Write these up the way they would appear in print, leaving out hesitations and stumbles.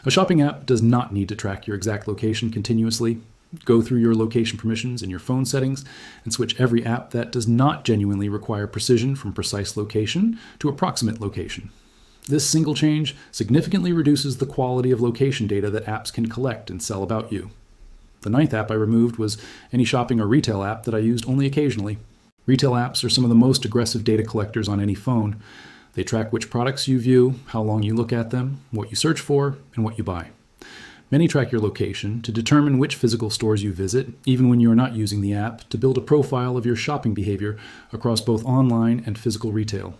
A shopping app does not need to track your exact location continuously. Go through your location permissions in your phone settings and switch every app that does not genuinely require precision from precise location to approximate location. This single change significantly reduces the quality of location data that apps can collect and sell about you. The 9th app I removed was any shopping or retail app that I used only occasionally. Retail apps are some of the most aggressive data collectors on any phone. They track which products you view, how long you look at them, what you search for, and what you buy. Many track your location to determine which physical stores you visit, even when you are not using the app, to build a profile of your shopping behavior across both online and physical retail.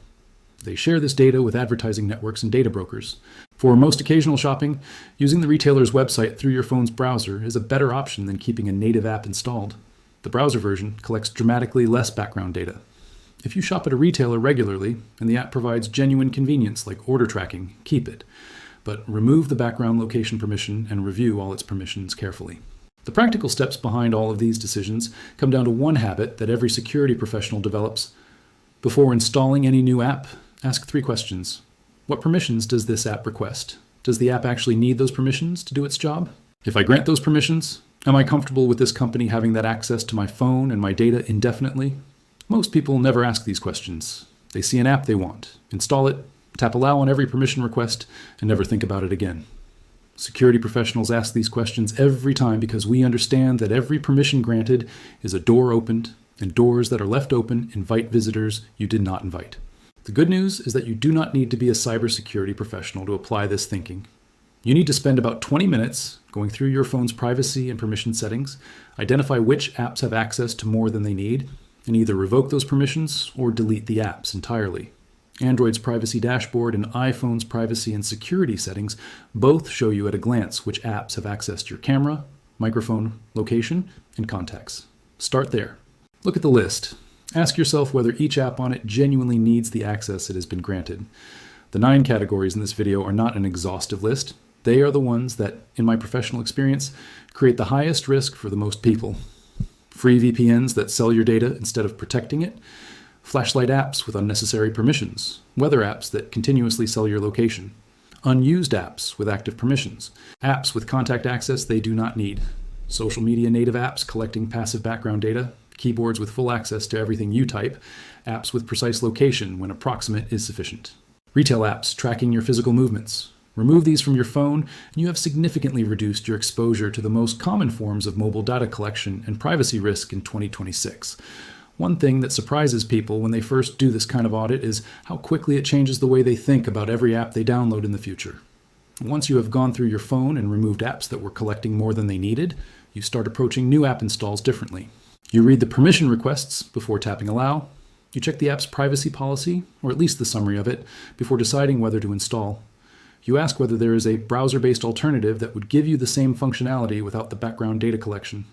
They share this data with advertising networks and data brokers. For most occasional shopping, using the retailer's website through your phone's browser is a better option than keeping a native app installed. The browser version collects dramatically less background data. If you shop at a retailer regularly and the app provides genuine convenience like order tracking, keep it. But remove the background location permission and review all its permissions carefully. The practical steps behind all of these decisions come down to one habit that every security professional develops. Before installing any new app, ask 3 questions. What permissions does this app request? Does the app actually need those permissions to do its job? If I grant those permissions, am I comfortable with this company having that access to my phone and my data indefinitely? Most people never ask these questions. They see an app they want, install it, tap allow on every permission request, and never think about it again. Security professionals ask these questions every time because we understand that every permission granted is a door opened, and doors that are left open invite visitors you did not invite. The good news is that you do not need to be a cybersecurity professional to apply this thinking. You need to spend about 20 minutes going through your phone's privacy and permission settings, identify which apps have access to more than they need, and either revoke those permissions or delete the apps entirely. Android's privacy dashboard and iPhone's privacy and security settings both show you at a glance which apps have access to your camera, microphone, location, and contacts. Start there. Look at the list. Ask yourself whether each app on it genuinely needs the access it has been granted. The 9 categories in this video are not an exhaustive list. They are the ones that, in my professional experience, create the highest risk for the most people. Free VPNs that sell your data instead of protecting it, flashlight apps with unnecessary permissions, weather apps that continuously sell your location, unused apps with active permissions, apps with contact access they do not need, social media native apps collecting passive background data, keyboards with full access to everything you type, apps with precise location when approximate is sufficient, retail apps tracking your physical movements. Remove these from your phone, and you have significantly reduced your exposure to the most common forms of mobile data collection and privacy risk in 2026. One thing that surprises people when they first do this kind of audit is how quickly it changes the way they think about every app they download in the future. Once you have gone through your phone and removed apps that were collecting more than they needed, you start approaching new app installs differently. You read the permission requests before tapping allow. You check the app's privacy policy, or at least the summary of it, before deciding whether to install. You ask whether there is a browser-based alternative that would give you the same functionality without the background data collection.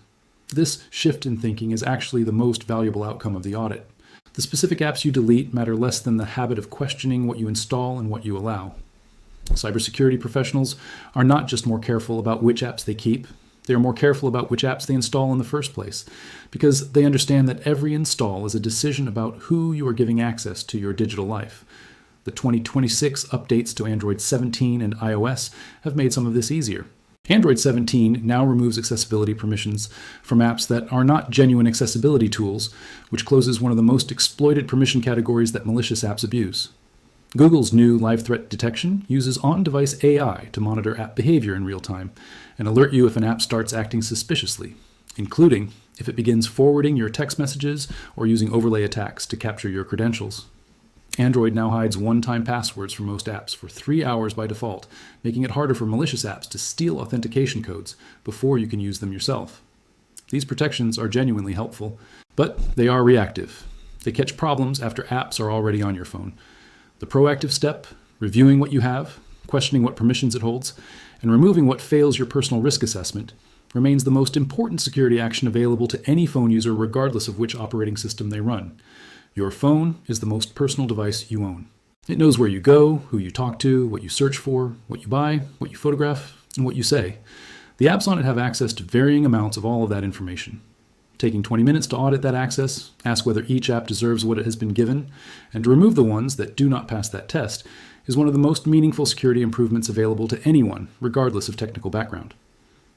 This shift in thinking is actually the most valuable outcome of the audit. The specific apps you delete matter less than the habit of questioning what you install and what you allow. Cybersecurity professionals are not just more careful about which apps they keep, they are more careful about which apps they install in the first place, because they understand that every install is a decision about who you are giving access to your digital life. The 2026 updates to Android 17 and iOS have made some of this easier. Android 17 now removes accessibility permissions from apps that are not genuine accessibility tools, which closes one of the most exploited permission categories that malicious apps abuse. Google's new live threat detection uses on-device AI to monitor app behavior in real time and alert you if an app starts acting suspiciously, including if it begins forwarding your text messages or using overlay attacks to capture your credentials. Android now hides one-time passwords for most apps for 3 hours by default, making it harder for malicious apps to steal authentication codes before you can use them yourself. These protections are genuinely helpful, but they are reactive. They catch problems after apps are already on your phone. The proactive step, reviewing what you have, questioning what permissions it holds, and removing what fails your personal risk assessment, remains the most important security action available to any phone user regardless of which operating system they run. Your phone is the most personal device you own. It knows where you go, who you talk to, what you search for, what you buy, what you photograph, and what you say. The apps on it have access to varying amounts of all of that information. Taking 20 minutes to audit that access, ask whether each app deserves what it has been given, and to remove the ones that do not pass that test is one of the most meaningful security improvements available to anyone, regardless of technical background.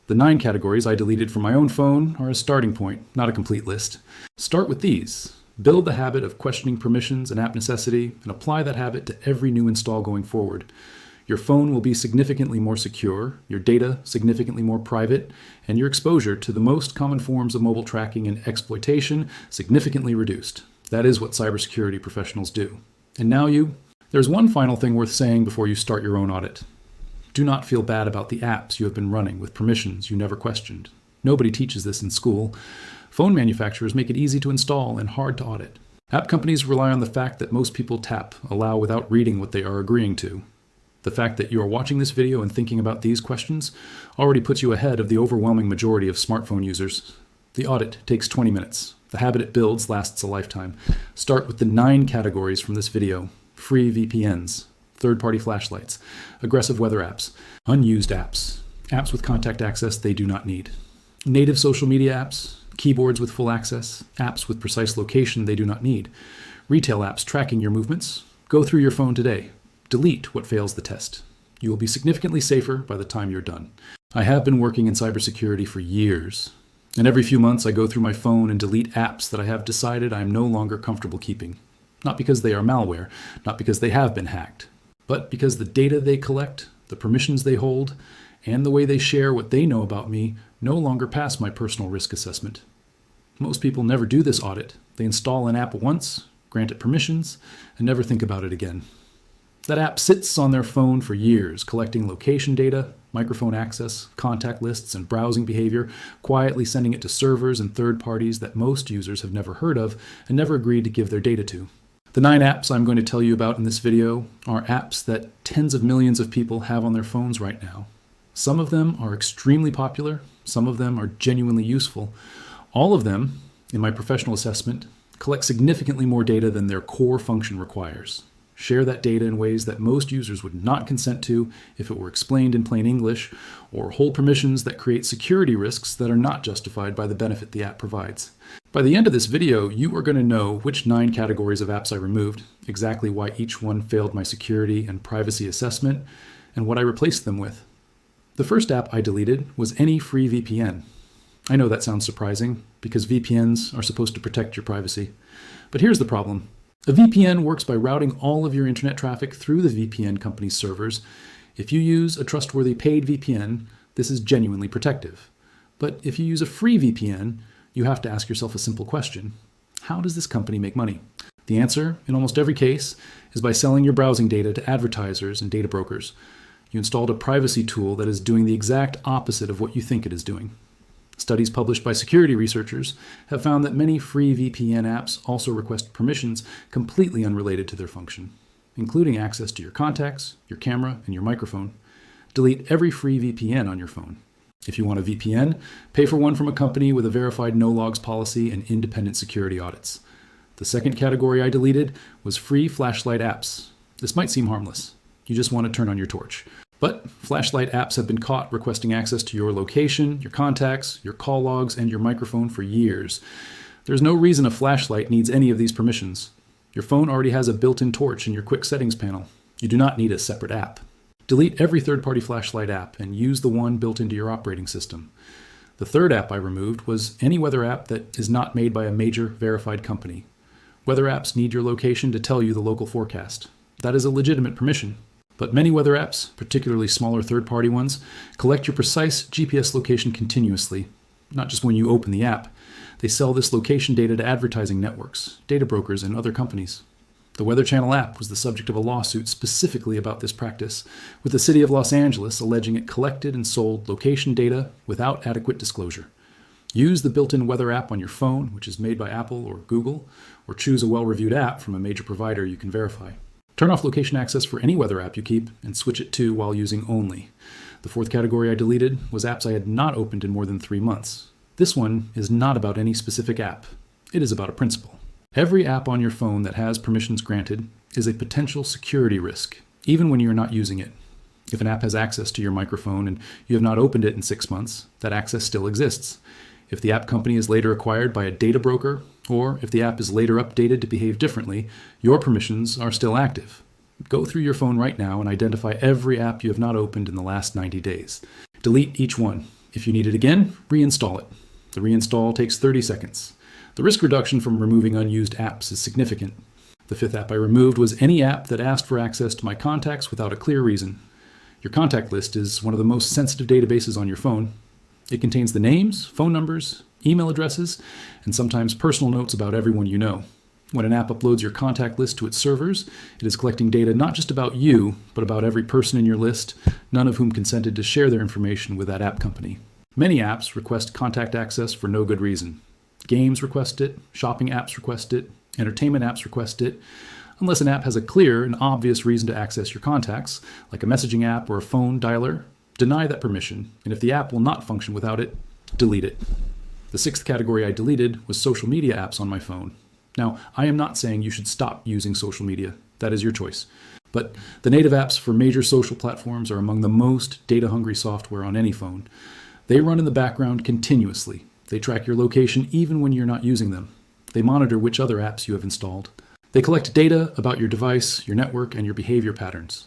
The 9 categories I deleted from my own phone are a starting point, not a complete list. Start with these. Build the habit of questioning permissions and app necessity, and apply that habit to every new install going forward. Your phone will be significantly more secure, your data significantly more private, and your exposure to the most common forms of mobile tracking and exploitation significantly reduced. That is what cybersecurity professionals do. And now there's one final thing worth saying before you start your own audit. Do not feel bad about the apps you have been running with permissions you never questioned. Nobody teaches this in school. Phone manufacturers make it easy to install and hard to audit. App companies rely on the fact that most people tap allow without reading what they are agreeing to. The fact that you are watching this video and thinking about these questions already puts you ahead of the overwhelming majority of smartphone users. The audit takes 20 minutes. The habit it builds lasts a lifetime. Start with the 9 categories from this video: free VPNs, third-party flashlights, aggressive weather apps, unused apps, apps with contact access they do not need, native social media apps, keyboards with full access, apps with precise location they do not need, retail apps tracking your movements. Go through your phone today. Delete what fails the test. You will be significantly safer by the time you're done. I have been working in cybersecurity for years, and every few months I go through my phone and delete apps that I have decided I am no longer comfortable keeping. Not because they are malware, not because they have been hacked, but because the data they collect, the permissions they hold, and the way they share what they know about me no longer pass my personal risk assessment. Most people never do this audit. They install an app once, grant it permissions, and never think about it again. That app sits on their phone for years, collecting location data, microphone access, contact lists, and browsing behavior, quietly sending it to servers and third parties that most users have never heard of and never agreed to give their data to. The 9 apps I'm going to tell you about in this video are apps that tens of millions of people have on their phones right now. Some of them are extremely popular, some of them are genuinely useful. All of them, in my professional assessment, collect significantly more data than their core function requires. Share that data in ways that most users would not consent to if it were explained in plain English, or hold permissions that create security risks that are not justified by the benefit the app provides. By the end of this video, you are going to know which 9 categories of apps I removed, exactly why each one failed my security and privacy assessment, and what I replaced them with. The first app I deleted was any free VPN. I know that sounds surprising, because VPNs are supposed to protect your privacy. But here's the problem. A VPN works by routing all of your internet traffic through the VPN company's servers. If you use a trustworthy paid VPN, this is genuinely protective. But if you use a free VPN, you have to ask yourself a simple question. How does this company make money? The answer, in almost every case, is by selling your browsing data to advertisers and data brokers. You installed a privacy tool that is doing the exact opposite of what you think it is doing. Studies published by security researchers have found that many free VPN apps also request permissions completely unrelated to their function, including access to your contacts, your camera, and your microphone. Delete every free VPN on your phone. If you want a VPN, pay for one from a company with a verified no-logs policy and independent security audits. The second category I deleted was free flashlight apps. This might seem harmless. You just want to turn on your torch. But flashlight apps have been caught requesting access to your location, your contacts, your call logs, and your microphone for years. There's no reason a flashlight needs any of these permissions. Your phone already has a built-in torch in your quick settings panel. You do not need a separate app. Delete every third-party flashlight app and use the one built into your operating system. The third app I removed was any weather app that is not made by a major verified company. Weather apps need your location to tell you the local forecast. That is a legitimate permission. But many weather apps, particularly smaller third-party ones, collect your precise GPS location continuously, not just when you open the app. They sell this location data to advertising networks, data brokers, and other companies. The Weather Channel app was the subject of a lawsuit specifically about this practice, with the city of Los Angeles alleging it collected and sold location data without adequate disclosure. Use the built-in weather app on your phone, which is made by Apple or Google, or choose a well-reviewed app from a major provider you can verify. Turn off location access for any weather app you keep and switch it to while using only. The fourth category I deleted was apps I had not opened in more than 3 months. This one is not about any specific app. It is about a principle. Every app on your phone that has permissions granted is a potential security risk, even when you're not using it. If an app has access to your microphone and you have not opened it in 6 months, that access still exists. If the app company is later acquired by a data broker, or if the app is later updated to behave differently, your permissions are still active. Go through your phone right now and identify every app you have not opened in the last 90 days. Delete each one. If you need it again, reinstall it. The reinstall takes 30 seconds. The risk reduction from removing unused apps is significant. The fifth app I removed was any app that asked for access to my contacts without a clear reason. Your contact list is one of the most sensitive databases on your phone. It contains the names, phone numbers, email addresses, and sometimes personal notes about everyone you know. When an app uploads your contact list to its servers, it is collecting data not just about you, but about every person in your list, none of whom consented to share their information with that app company. Many apps request contact access for no good reason. Games request it, shopping apps request it, entertainment apps request it. Unless an app has a clear and obvious reason to access your contacts, like a messaging app or a phone dialer, deny that permission, and if the app will not function without it, delete it. The sixth category I deleted was social media apps on my phone. Now, I am not saying you should stop using social media. That is your choice. But the native apps for major social platforms are among the most data-hungry software on any phone. They run in the background continuously. They track your location even when you're not using them. They monitor which other apps you have installed. They collect data about your device, your network, and your behavior patterns.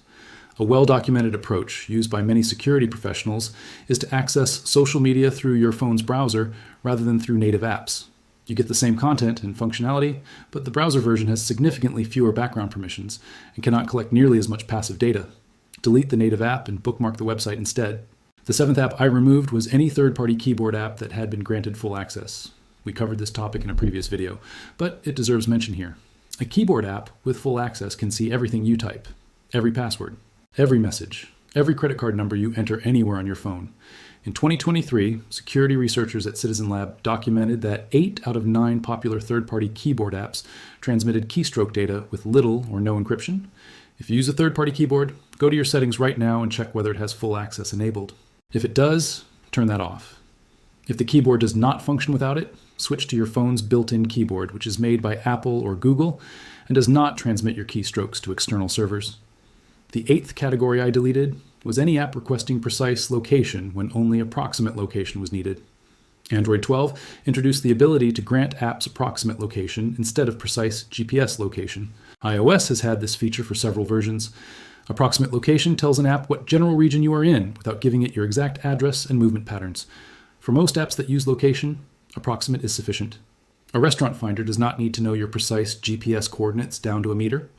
A well-documented approach used by many security professionals is to access social media through your phone's browser rather than through native apps. You get the same content and functionality, but the browser version has significantly fewer background permissions and cannot collect nearly as much passive data. Delete the native app and bookmark the website instead. The seventh app I removed was any third-party keyboard app that had been granted full access. We covered this topic in a previous video, but it deserves mention here. A keyboard app with full access can see everything you type, every password, every message, every credit card number you enter anywhere on your phone. In 2023, security researchers at Citizen Lab documented that 8 out of 9 popular third-party keyboard apps transmitted keystroke data with little or no encryption. If you use a third-party keyboard, go to your settings right now and check whether it has full access enabled. If it does, turn that off. If the keyboard does not function without it, switch to your phone's built-in keyboard, which is made by Apple or Google and does not transmit your keystrokes to external servers. The eighth category I deleted was any app requesting precise location when only approximate location was needed. Android 12 introduced the ability to grant apps approximate location instead of precise GPS location. iOS has had this feature for several versions. Approximate location tells an app what general region you are in without giving it your exact address and movement patterns. For most apps that use location, approximate is sufficient. A restaurant finder does not need to know your precise GPS coordinates down to a meter.